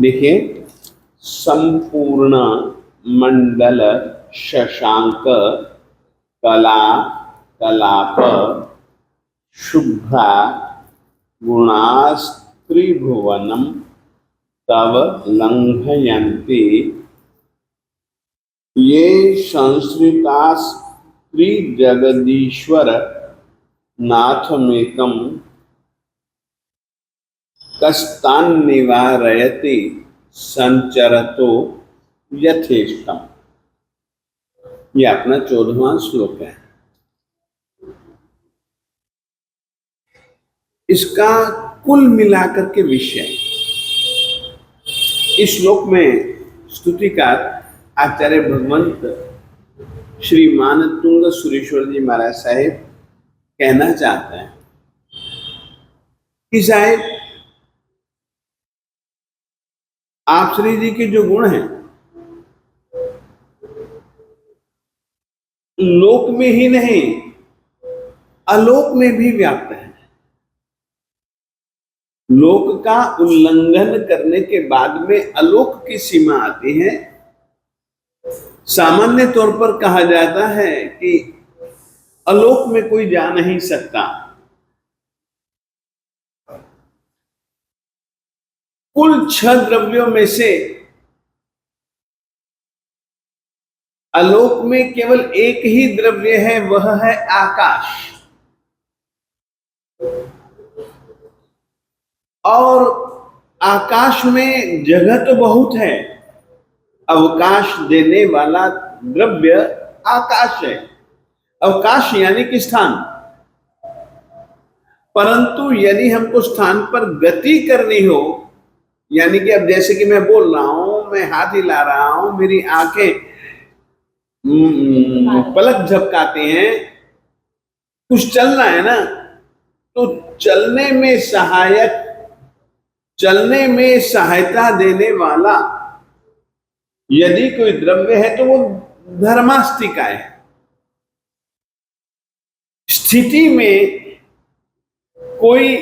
देखिए, संपूर्ण मंडल शशांक कला कलाप शुभ्रा गुणास्त्रिभुवनम तव लंघयन्ति ये संस्कृतास्त्रिजगदीश्वर नाथमेकं कस्तान्निवारयति संचरतो यथेष्टम। ये अपना 14वां श्लोक है। इसका कुल मिलाकर के विषय इस श्लोक में स्तुतिकार आचार्य भगवंत श्रीमान तुंग सुरेश्वर जी महाराज साहेब कहना चाहते हैं कि साहेब, आप श्री जी के जो गुण हैं लोक में ही नहीं अलोक में भी व्याप्त है। लोक का उल्लंघन करने के बाद में अलोक की सीमा आती है। सामान्य तौर पर कहा जाता है कि अलोक में कोई जा नहीं सकता। कुल 6 द्रव्यों में से आलोक में केवल एक ही द्रव्य है, वह है आकाश। और आकाश में जगह तो बहुत है, अवकाश देने वाला द्रव्य आकाश है। अवकाश यानी कि स्थान। परंतु यदि हमको स्थान पर गति करनी हो, यानी कि अब जैसे कि मैं बोल रहा हूं, मैं हाथ हिला रहा हूं, मेरी आंखें पलक झपकाते हैं, कुछ चलना है ना, तो चलने में सहायता देने वाला यदि कोई द्रव्य है तो वो धर्मास्तिका है। स्थिति में कोई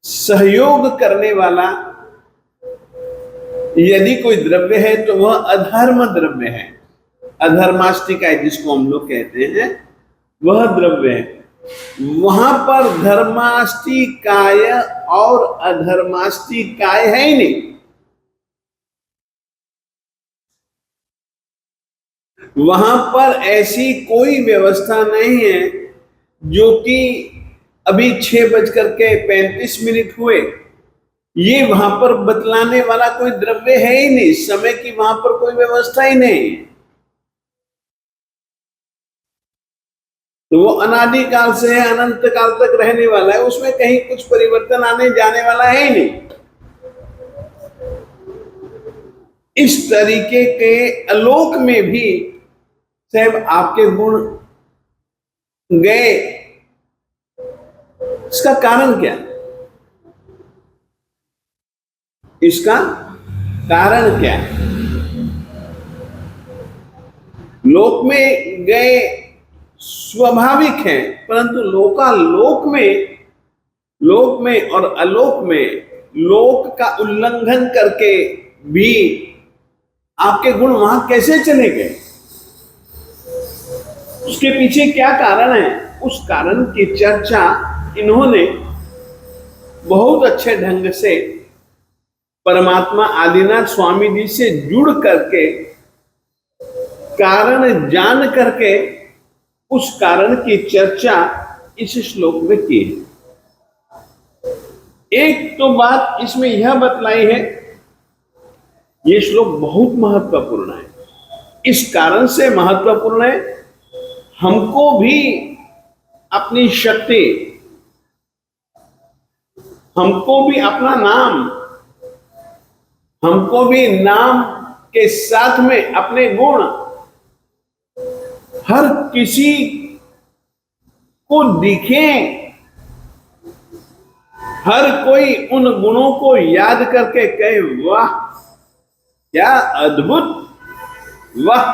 सहयोग करने वाला यदि कोई द्रव्य है तो वह अधर्म द्रव्य है। अधर्मास्तिकाय जिसको हम लोग कहते हैं, वह द्रव्य है। वहां पर धर्मास्तिकाय और अधर्मास्तिकाय है ही नहीं। वहां पर ऐसी कोई व्यवस्था नहीं है जो कि अभी 6:35 हुए, ये वहां पर बतलाने वाला कोई द्रव्य है ही नहीं। समय की वहां पर कोई व्यवस्था ही नहीं। तो वो अनादि काल से है, अनंत काल तक रहने वाला है, उसमें कहीं कुछ परिवर्तन आने जाने वाला है ही नहीं। इस तरीके के आलोक में भी साहब आपके गुण गए, इसका कारण क्या? इसका कारण क्या है? लोक में गए स्वाभाविक है, परंतु लोक में और अलोक में लोक का उल्लंघन करके भी आपके गुण वहां कैसे चले गए? उसके पीछे क्या कारण है? उस कारण की चर्चा इन्होंने बहुत अच्छे ढंग से परमात्मा आदिनाथ स्वामी जी से जुड़ करके, कारण जान करके उस कारण की चर्चा इस श्लोक में की है। एक तो बात इसमें यह बतलाई है, ये श्लोक बहुत महत्वपूर्ण है। इस कारण से महत्वपूर्ण है, हमको भी अपनी शक्ति, हमको भी अपना नाम, हमको भी नाम के साथ में अपने गुण, हर किसी को दिखें, हर कोई उन गुणों को याद करके कहे वाह क्या अद्भुत, वाह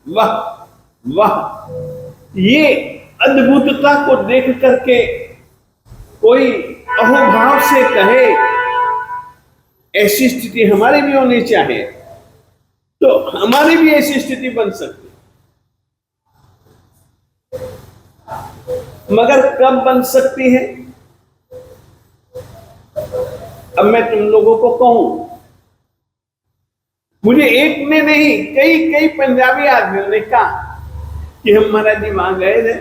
वाह वाह। ये अद्भुतता को देख करके कोई अहोभाव से कहे ऐसी स्थिति हमारी भी होनी चाहिए, तो हमारी भी ऐसी स्थिति बन सकती, मगर कब बन सकती है? अब मैं तुम लोगों को कहूं, मुझे एक ने नहीं, कई कई पंजाबी आदमियों ने कहा कि हम महाराज जी वहां गए थे।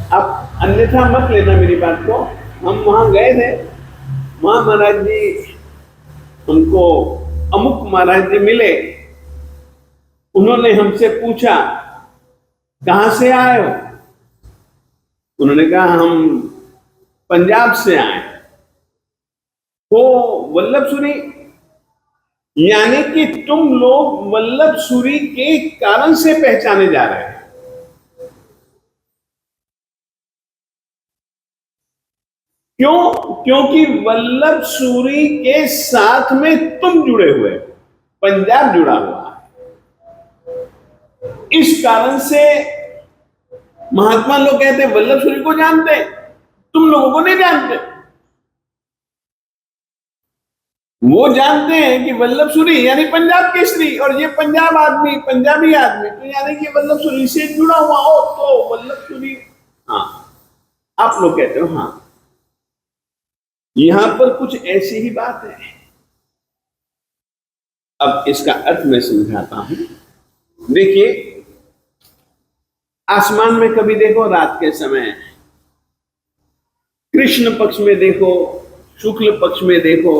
आप अन्यथा मत लेना मेरी बात को, हम वहां गए थे, वहां महाराज जी हमको अमुक महाराज जी मिले, उन्होंने हमसे पूछा कहां से आए हो? उन्होंने कहा हम पंजाब से आए। वो वल्लभ सूरी, यानी कि तुम लोग वल्लभ सूरी के कारण से पहचाने जा रहे हैं। क्यों? क्योंकि वल्लभ सूरी के साथ में तुम जुड़े हुए, पंजाब जुड़ा हुआ है। इस कारण से महात्मा लोग कहते हैं वल्लभ सूरी को जानते हैं, तुम लोगों को नहीं जानते। वो जानते हैं कि वल्लभ सूरी यानी पंजाब केसरी, और ये पंजाब आदमी, पंजाबी आदमी, तो यानी कि वल्लभ सूरी से जुड़ा हुआ हो तो वल्लभ सूरी। हाँ, आप लोग कहते हो हाँ, यहां पर कुछ ऐसी ही बात है। अब इसका अर्थ मैं समझाता हूं। देखिए, आसमान में कभी देखो रात के समय, कृष्ण पक्ष में देखो, शुक्ल पक्ष में देखो,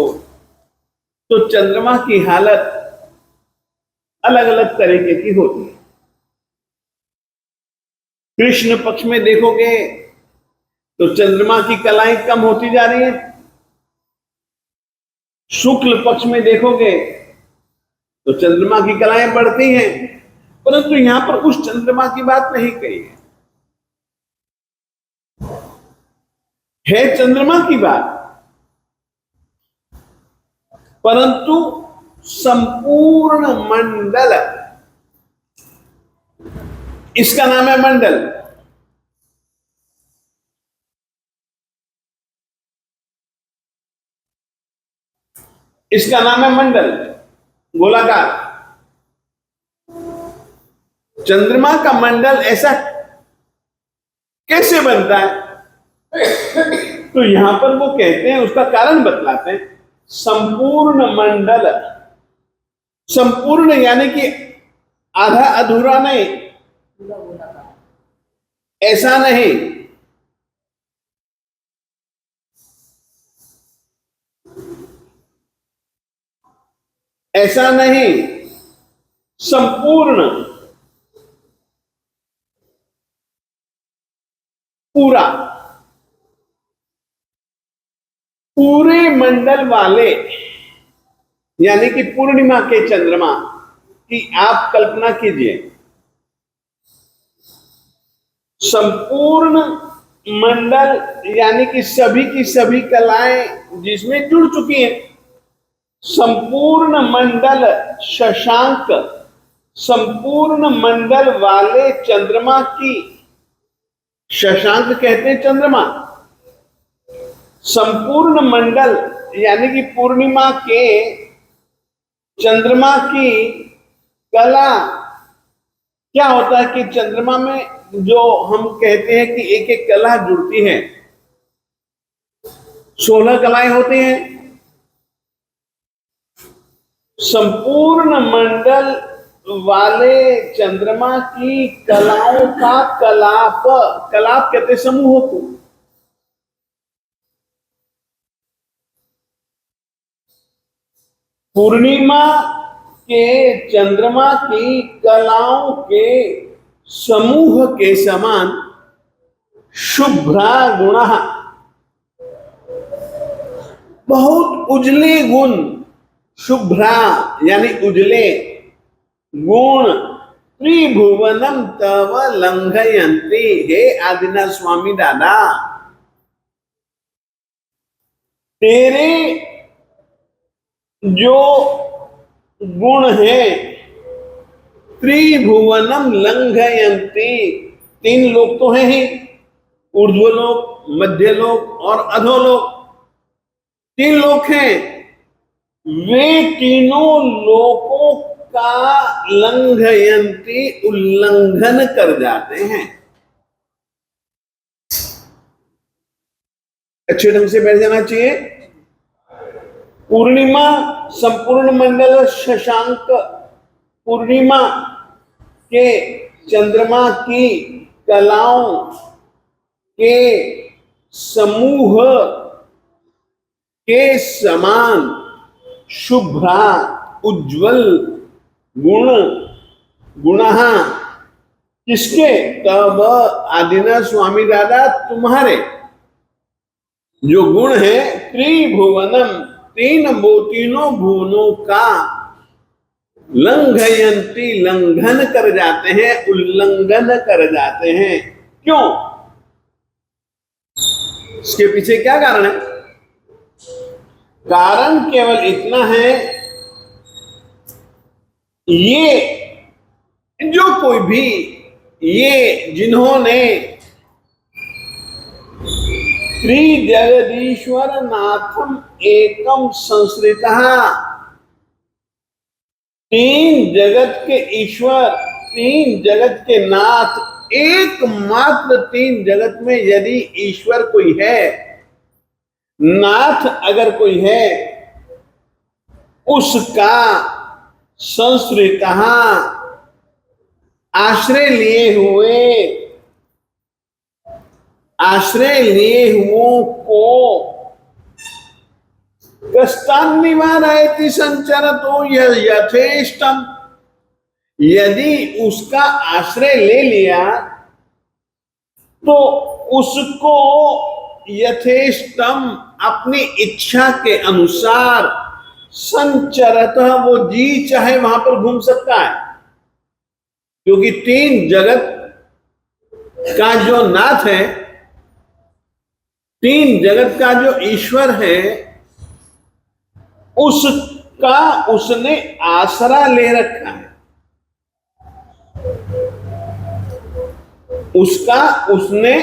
तो चंद्रमा की हालत अलग अलग तरीके की होती है। कृष्ण पक्ष में देखोगे तो चंद्रमा की कलाएं कम होती जा रही है, शुक्ल पक्ष में देखोगे तो चंद्रमा की कलाएं बढ़ती हैं, परंतु यहां पर उस चंद्रमा की बात नहीं कही है चंद्रमा की बात, परंतु संपूर्ण मंडल, इसका नाम है मंडल। इसका नाम है मंडल, गोलाकार। चंद्रमा का मंडल ऐसा कैसे बनता है? तो यहां पर वो कहते हैं, उसका कारण बतलाते हैं। संपूर्ण मंडल, संपूर्ण यानी कि आधा अधूरा नहीं, ऐसा नहीं, ऐसा नहीं, संपूर्ण, पूरा, पूरे मंडल वाले, यानी कि पूर्णिमा के चंद्रमा की आप कल्पना कीजिए। संपूर्ण मंडल यानी कि सभी की सभी कलाएं जिसमें जुड़ चुकी हैं। संपूर्ण मंडल शशांक, संपूर्ण मंडल वाले चंद्रमा की, शशांक कहते हैं चंद्रमा, संपूर्ण मंडल यानी कि पूर्णिमा के चंद्रमा की कला। क्या होता है कि चंद्रमा में जो हम कहते हैं कि एक एक कला जुड़ती है, 16 कलाएं होती हैं। संपूर्ण मंडल वाले चंद्रमा की कलाओं का कलाप, कलाप कहते समूह को, पूर्णिमा के चंद्रमा की कलाओं के समूह के समान शुभ्रा गुण, बहुत उजले गुण, शुभ्रा यानी उजले गुण, त्रिभुवनम तव लंघयंती। हे आदिनाथ स्वामी दादा, तेरे जो गुण है, त्रिभुवनम लंघयंती, 3 लोक तो हैं ही, ऊर्ध्वलोक, मध्यलोक और अधोलोक। तीन लोक हैं, वे तीनों लोकों का लंघयंती उल्लंघन कर जाते हैं। अच्छे ढंग से बैठ जाना चाहिए। पूर्णिमा संपूर्ण मंडल शशांक पूर्णिमा के चंद्रमा की कलाओं के समूह के समान शुभ्रा उज्जवल गुण गुणः किसके? तब आदिना स्वामी दादा तुम्हारे जो गुण है त्रिभुवनम तीनों भुवनों का लंघयंती लंघन कर जाते हैं, उल्लंघन कर जाते हैं। क्यों? इसके पीछे क्या कारण है? कारण केवल इतना है, ये जो कोई भी ये जिन्होंने त्रिजगदीश्वर नाथम एकम संश्रितः तीन जगत के ईश्वर तीन जगत के नाथ एकमात्र तीन जगत में यदि ईश्वर कोई है, नाथ अगर कोई है, उसका संश्रितः आश्रय लिए हुओं को कष्टान निवारयति संचरतो यथेष्टम, यदि उसका आश्रय ले लिया तो उसको यथेष्टम अपनी इच्छा के अनुसार संचरतः वो जी चाहे वहां पर घूम सकता है। क्योंकि तीन जगत का जो नाथ है, तीन जगत का जो ईश्वर है, उसका उसने आसरा ले रखा है, उसका उसने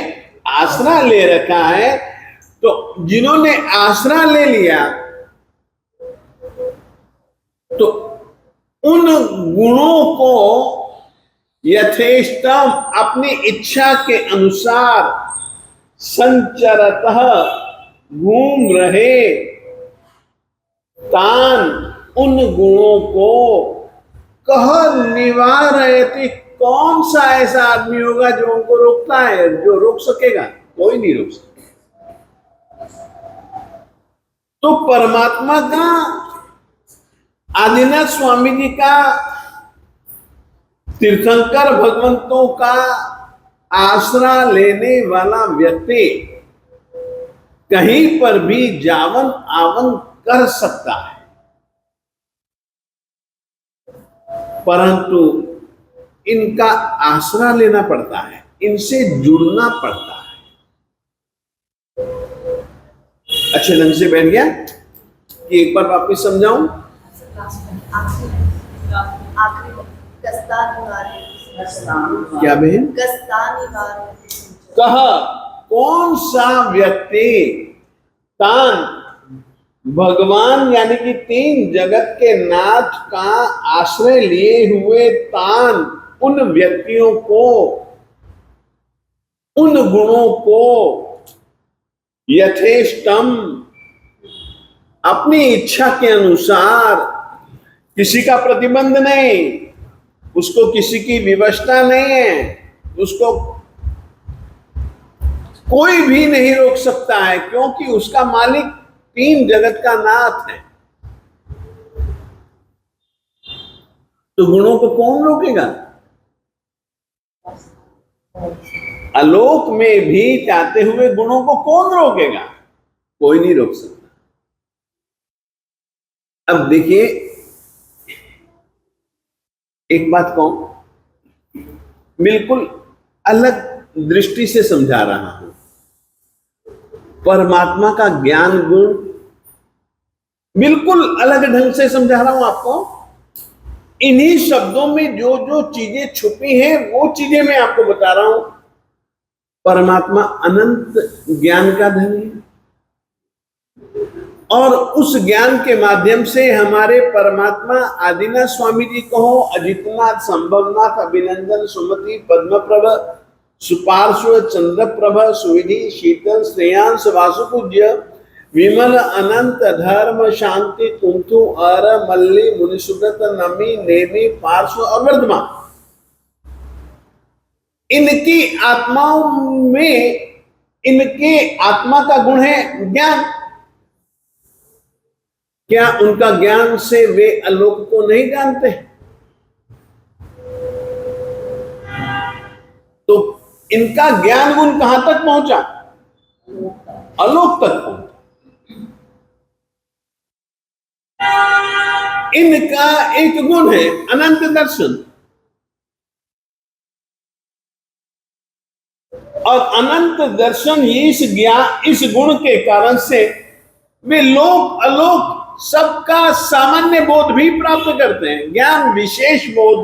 आसरा ले रखा है। तो जिन्होंने आसरा ले लिया तो उन गुणों को यथेष्टम अपनी इच्छा के अनुसार संचरतः घूम रहे, तान उन गुणों को कह निवारयति, कौन सा ऐसा आदमी होगा जो उनको रोकता है? जो रोक सकेगा? कोई नहीं रोक सकता। तो परमात्मा का, आदिनाथ स्वामी जी का, तीर्थंकर भगवंतों का आसरा लेने वाला व्यक्ति कहीं पर भी जावन आवन कर सकता है, परंतु इनका आसरा लेना पड़ता है, इनसे जुड़ना पड़ता है। अच्छे ढंग से बैठ गया कि एक बार वापिस समझाऊं? क्या बहन? कहा कौन सा व्यक्ति तान भगवान यानी कि तीन जगत के नाथ का आश्रय लिए हुए तान उन व्यक्तियों को, उन गुणों को यथेष्टम अपनी इच्छा के अनुसार, किसी का प्रतिबंध नहीं, उसको किसी की विवशता नहीं है, उसको कोई भी नहीं रोक सकता है, क्योंकि उसका मालिक तीन जगत का नाथ है। तो गुणों को कौन रोकेगा? आलोक में भी जाते हुए गुणों को कौन रोकेगा? कोई नहीं रोक सकता। अब देखिए एक बात कहूं, बिल्कुल अलग दृष्टि से समझा रहा हूं। परमात्मा का ज्ञान गुण बिल्कुल अलग ढंग से समझा रहा हूं आपको। इन्हीं शब्दों में जो जो चीजें छुपी हैं वो चीजें मैं आपको बता रहा हूं। परमात्मा अनंत ज्ञान का धनी है और उस ज्ञान के माध्यम से हमारे परमात्मा आदिनाथ स्वामी जी कहो, अजितनाथ, संभवनाथ, अभिनंदन, सुमति, पद्मप्रभ, सुपार्श्व, चंद्रप्रभ, सुविधि, शीतल, श्रेयांश, वासुपूज्य, विमल, अनंत, धर्म, शांति, कुंथु, अर, मल्ली, मुनिसुगत, नमी, नेमी, पार्श्व और वर्धमान, इनकी आत्माओं में, इनके आत्मा का गुण है ज्ञान। क्या उनका ज्ञान से वे आलोक को नहीं जानते? तो इनका ज्ञान गुण कहां तक पहुंचा? आलोक तक पहुंचा। इनका एक गुण है अनंत दर्शन, और अनंत दर्शन ही इस ज्ञान, इस गुण के कारण से वे लोक अलोक सबका सामान्य बोध भी प्राप्त करते हैं। ज्ञान विशेष बोध,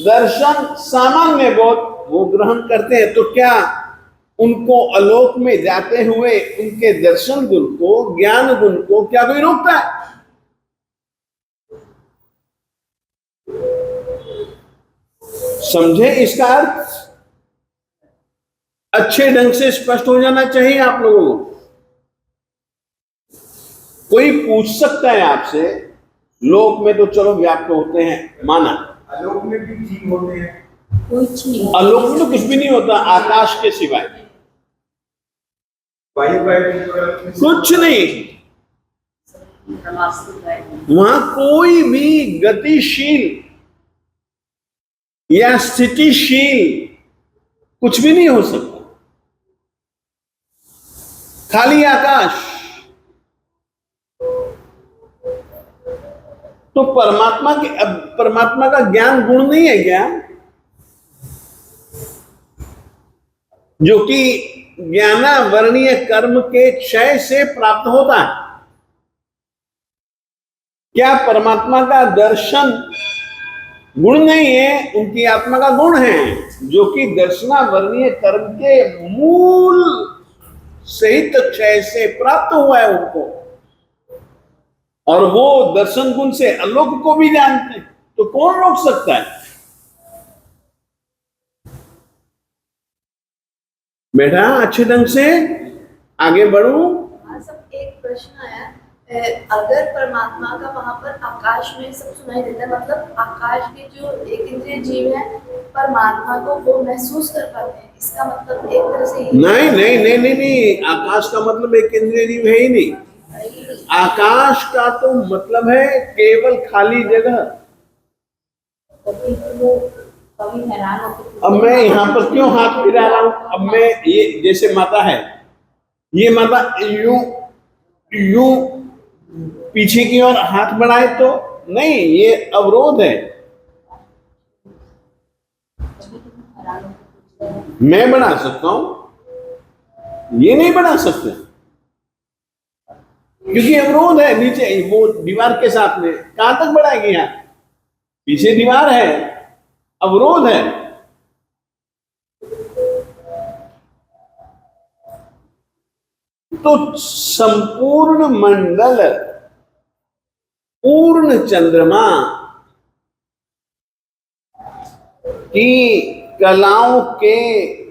दर्शन सामान्य बोध वो ग्रहण करते हैं। तो क्या उनको आलोक में जाते हुए उनके दर्शन गुण को, ज्ञान गुण को क्या कोई रोकता है? समझे इसका अर्थ? अच्छे ढंग से स्पष्ट हो जाना चाहिए आप लोगों को। कोई पूछ सकता है आपसे, लोक में तो चलो व्याप्त होते हैं, माना, आलोक में भी जीव होते हैं? कुछ नहीं, आलोक में तो कुछ भी नहीं होता आकाश के सिवाय, कुछ नहीं। वहां कोई भी गतिशील या स्थितिशील कुछ भी नहीं हो सकता, खाली आकाश। तो परमात्मा का ज्ञान गुण नहीं है ज्ञान, जो कि ज्ञानावरणीय कर्म के क्षय से प्राप्त होता है। क्या परमात्मा का दर्शन गुण नहीं है? उनकी आत्मा का गुण है, जो कि दर्शनावरणीय कर्म के मूल सहित क्षय से प्राप्त हुआ है उनको, और वो दर्शन गुण से आलोक को भी जानते हैं। तो कौन रोक सकता है? बेटा अच्छे ढंग से आगे बढ़ो। हाँ, सब एक प्रश्न आया, अगर परमात्मा का वहां पर आकाश में सब सुनाई देता है, मतलब आकाश के जो एक इंद्रिय जीव है परमात्मा को वो महसूस कर पाते हैं, इसका मतलब एक तरह से नहीं नहीं नहीं नहीं नहीं, आकाश का मतलब एक इंद्रिय जीव है ही नहीं। आकाश का तो मतलब है केवल खाली जगह। अब मैं यहाँ पर क्यों हाथ फिरा रहा हूं? अब मैं ये जैसे माता है, ये माता यूं यूं पीछे की ओर हाथ बढ़ाए तो नहीं, ये अवरोध है। मैं बढ़ा सकता हूं, ये नहीं बढ़ा सकते क्योंकि अवरोध है नीचे, वो दीवार के साथ में कहां तक बढ़ाएगी? यहाँ पीछे दीवार है, अवरोध है। तो संपूर्ण मंडल, पूर्ण चंद्रमा की कलाओं के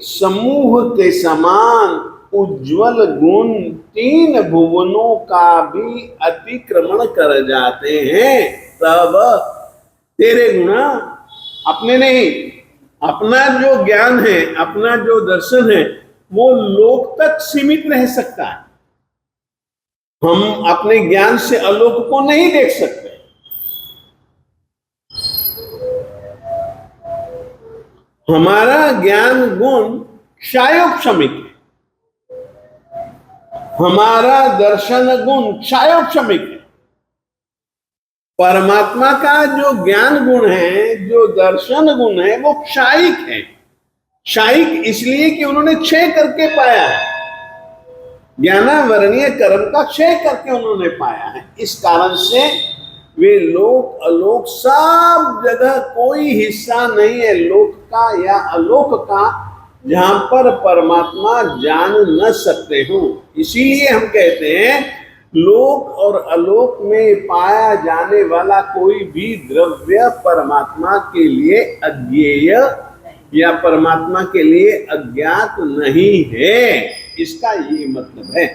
समूह के समान उज्जवल गुण तीन भुवनों का भी अतिक्रमण कर जाते हैं। तब तेरे गुण अपने नहीं, अपना जो ज्ञान है, अपना जो दर्शन है, वो लोक तक सीमित रह सकता है। हम अपने ज्ञान से आलोक को नहीं देख सकते। हमारा ज्ञान गुण क्षयोक्षमिक है, हमारा दर्शन गुण क्षयोक्षमिक है। परमात्मा का जो ज्ञान गुण है, जो दर्शन गुण है, वो क्षायिक है। क्षायिक इसलिए कि उन्होंने क्षय करके पाया है, ज्ञानावरणीय कर्म का क्षय करके उन्होंने पाया है। इस कारण से वे लोक अलोक सब जगह, कोई हिस्सा नहीं है लोक का या अलोक का जहां पर परमात्मा जान न सकते हो। इसीलिए हम कहते हैं लोक और अलोक में पाया जाने वाला कोई भी द्रव्य परमात्मा के लिए अज्ञेय या परमात्मा के लिए अज्ञात नहीं है, इसका ये मतलब है।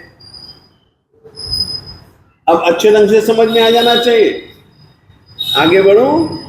अब अच्छे ढंग से समझ में आ जाना चाहिए। आगे बढ़ूं?